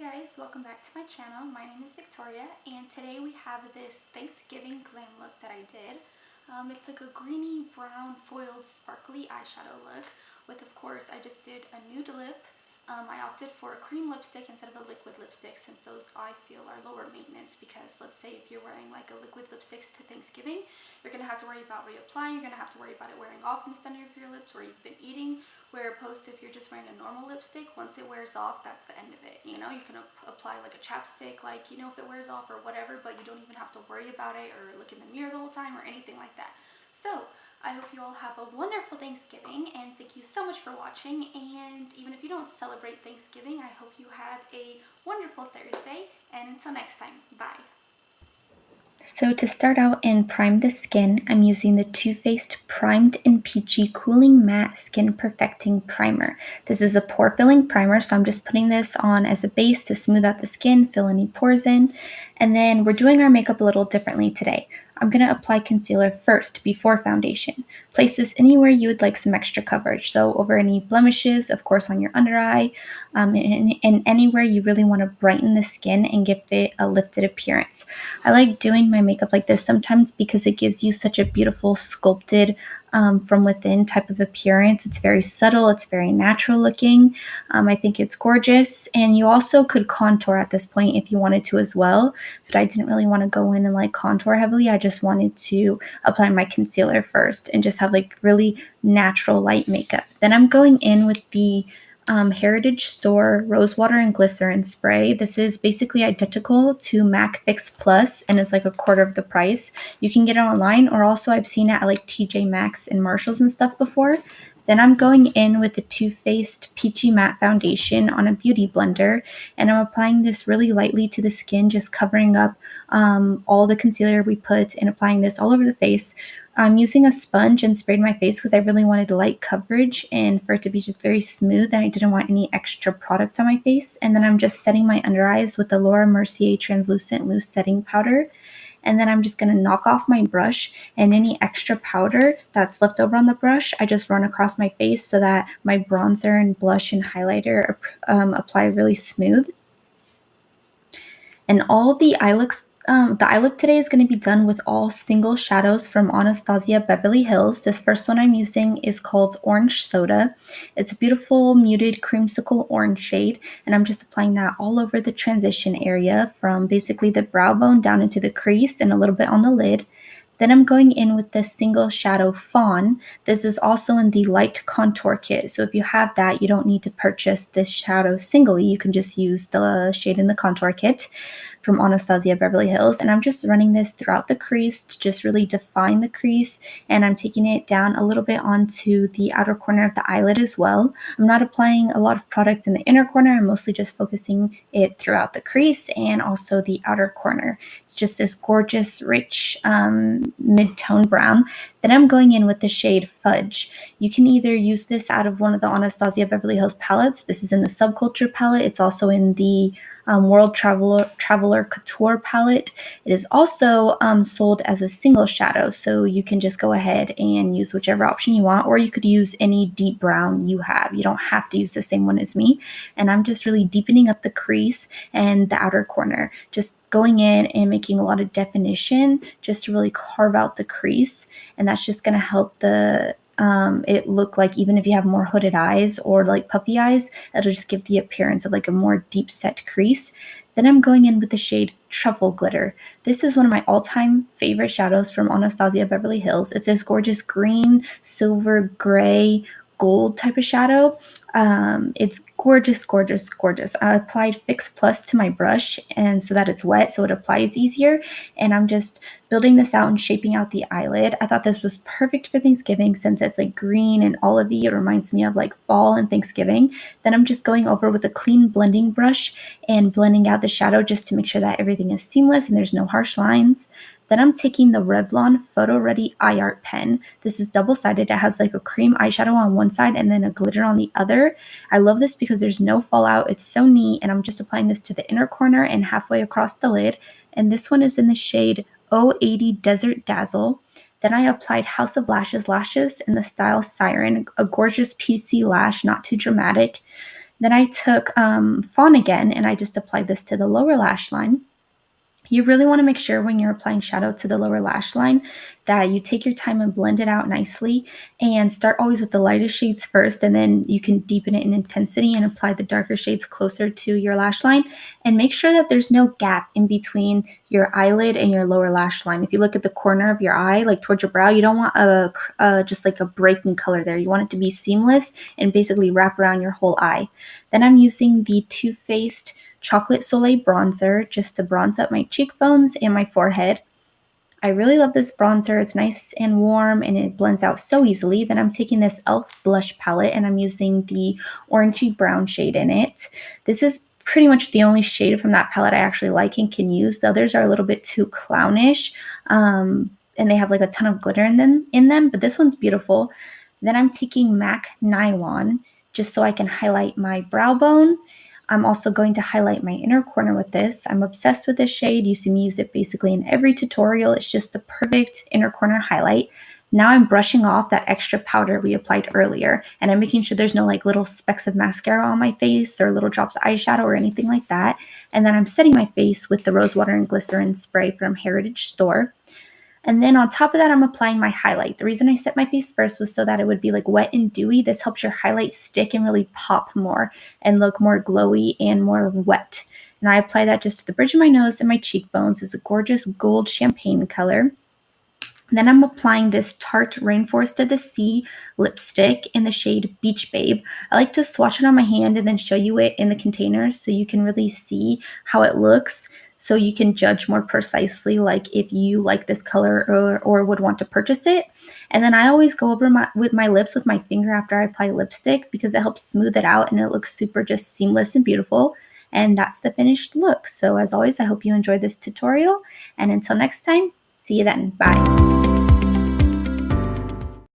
guys, welcome back to my channel. My name is Victoria and today we have this Thanksgiving glam look that I did. It's like a greeny brown foiled sparkly eyeshadow look with, of course, I just did a nude lip. I opted for a cream lipstick instead of a liquid lipstick since those I feel are lower maintenance, because let's say if you're wearing like a liquid lipstick to Thanksgiving, you're going to have to worry about reapplying, you're going to have to worry about it wearing off in the center of your lips where you've been eating. Where opposed to if you're just wearing a normal lipstick, once it wears off, that's the end of it. You know, you can apply like a chapstick, like, if it wears off or whatever, but you don't even have to worry about it or look in the mirror the whole time or anything like that. So, I hope you all have a wonderful Thanksgiving, and thank you so much for watching. And even if you don't celebrate Thanksgiving, I hope you have a wonderful Thursday, and until next time, bye. So to start out and prime the skin, I'm using the Too Faced Primed and Peachy Cooling Matte Skin Perfecting Primer. This is a pore filling primer, so I'm just putting this on as a base to smooth out the skin, fill any pores in. And then we're doing our makeup a little differently today. I'm going to apply concealer first before foundation. Place this anywhere you would like some extra coverage. So over any blemishes, of course on your under eye, and anywhere you really want to brighten the skin and give it a lifted appearance. I like doing my makeup like this sometimes because it gives you such a beautiful sculpted from within type of appearance. It's very subtle, it's very natural looking. I think it's gorgeous, and you also could contour at this point if you wanted to as well, but I didn't really want to go in and like contour heavily. I just wanted to apply my concealer first and just have like really natural light makeup. Then I'm going in with the Heritage Store Rose Water and Glycerin Spray. This is basically identical to MAC Fix Plus, and it's like a quarter of the price. You can get it online, or also I've seen it at like TJ Maxx and Marshalls and stuff before. Then I'm going in with the Too Faced Peachy Matte Foundation on a beauty blender, and I'm applying this really lightly to the skin, just covering up all the concealer we put and applying this all over the face. I'm using a sponge and sprayed my face because I really wanted light coverage and for it to be just very smooth, and I didn't want any extra product on my face. And then I'm just setting my under eyes with the Laura Mercier Translucent Loose Setting Powder. And then I'm just going to knock off my brush, and any extra powder that's left over on the brush, I just run across my face so that my bronzer and blush and highlighter apply really smooth. And all the eye looks, the eye look today is going to be done with all single shadows from Anastasia Beverly Hills. This first one I'm using is called Orange Soda. It's a beautiful muted creamsicle orange shade, and I'm just applying that all over the transition area from basically the brow bone down into the crease and a little bit on the lid. Then I'm going in with the single shadow Fawn. This is also in the light contour kit. So if you have that, you don't need to purchase this shadow singly. You can just use the shade in the contour kit from Anastasia Beverly Hills. And I'm just running this throughout the crease to just really define the crease. And I'm taking it down a little bit onto the outer corner of the eyelid as well. I'm not applying a lot of product in the inner corner. I'm mostly just focusing it throughout the crease and also the outer corner. Just this gorgeous, rich mid-tone brown. Then I'm going in with the shade Fudge. You can either use this out of one of the Anastasia Beverly Hills palettes. This is in the Subculture palette. It's also in the World Traveler Couture palette. It is also sold as a single shadow, so you can just go ahead and use whichever option you want, or you could use any deep brown you have. You don't have to use the same one as me. And I'm just really deepening up the crease and the outer corner, just going in and making a lot of definition just to really carve out the crease. And that's just going to help the it look like, even if you have more hooded eyes or like puffy eyes, it'll just give the appearance of like a more deep set crease. Then I'm going in with the shade Truffle Glitter. This is one of my all-time favorite shadows from Anastasia Beverly Hills. It's this gorgeous green, silver, gray, gold type of shadow. It's gorgeous, gorgeous, gorgeous. I applied Fix Plus to my brush, and so that it's wet, so it applies easier. And I'm just building this out and shaping out the eyelid. I thought this was perfect for Thanksgiving since it's like green and olivey. It reminds me of like fall and Thanksgiving. Then I'm just going over with a clean blending brush and blending out the shadow just to make sure that everything is seamless and there's no harsh lines. Then I'm taking the Revlon Photoready Eye Art pen. This is double-sided. It has like a cream eyeshadow on one side and then a glitter on the other. I love this because there's no fallout. It's so neat, and I'm just applying this to the inner corner and halfway across the lid. And this one is in the shade 080 Desert Dazzle. Then I applied House of Lashes lashes in the style Siren, a gorgeous PC lash, not too dramatic. Then I took Fawn again, and I just applied this to the lower lash line. You really want to make sure when you're applying shadow to the lower lash line that you take your time and blend it out nicely, and start always with the lightest shades first, and then you can deepen it in intensity and apply the darker shades closer to your lash line. And make sure that there's no gap in between your eyelid and your lower lash line. If you look at the corner of your eye, like towards your brow, you don't want just like a breaking color there. You want it to be seamless and basically wrap around your whole eye. Then I'm using the Too Faced Chocolate Soleil bronzer just to bronze up my cheekbones and my forehead. I really love this bronzer. It's nice and warm and it blends out so easily. Then I'm taking this e.l.f. blush palette and I'm using the orangey brown shade in it. This is pretty much the only shade from that palette I actually like and can use. The others are a little bit too clownish, and they have like a ton of glitter in them, but this one's beautiful. Then I'm taking MAC Nylon just so I can highlight my brow bone. I'm also going to highlight my inner corner with this. I'm obsessed with this shade. You see me use it basically in every tutorial. It's just the perfect inner corner highlight. Now I'm brushing off that extra powder we applied earlier, and I'm making sure there's no like little specks of mascara on my face or little drops of eyeshadow or anything like that. And then I'm setting my face with the rose water and glycerin spray from Heritage Store. And then on top of that, I'm applying my highlight. The reason I set my face first was so that it would be like wet and dewy. This helps your highlight stick and really pop more and look more glowy and more wet. And I apply that just to the bridge of my nose and my cheekbones. It's a gorgeous gold champagne color. Then I'm applying this Tarte Rainforest of the Sea lipstick in the shade Beach Babe. I like to swatch it on my hand and then show you it in the container so you can really see how it looks, so you can judge more precisely like if you like this color or would want to purchase it. And then I always go over with my lips with my finger after I apply lipstick because it helps smooth it out and it looks super just seamless and beautiful. And that's the finished look. So as always, I hope you enjoyed this tutorial, and until next time, see you then. Bye.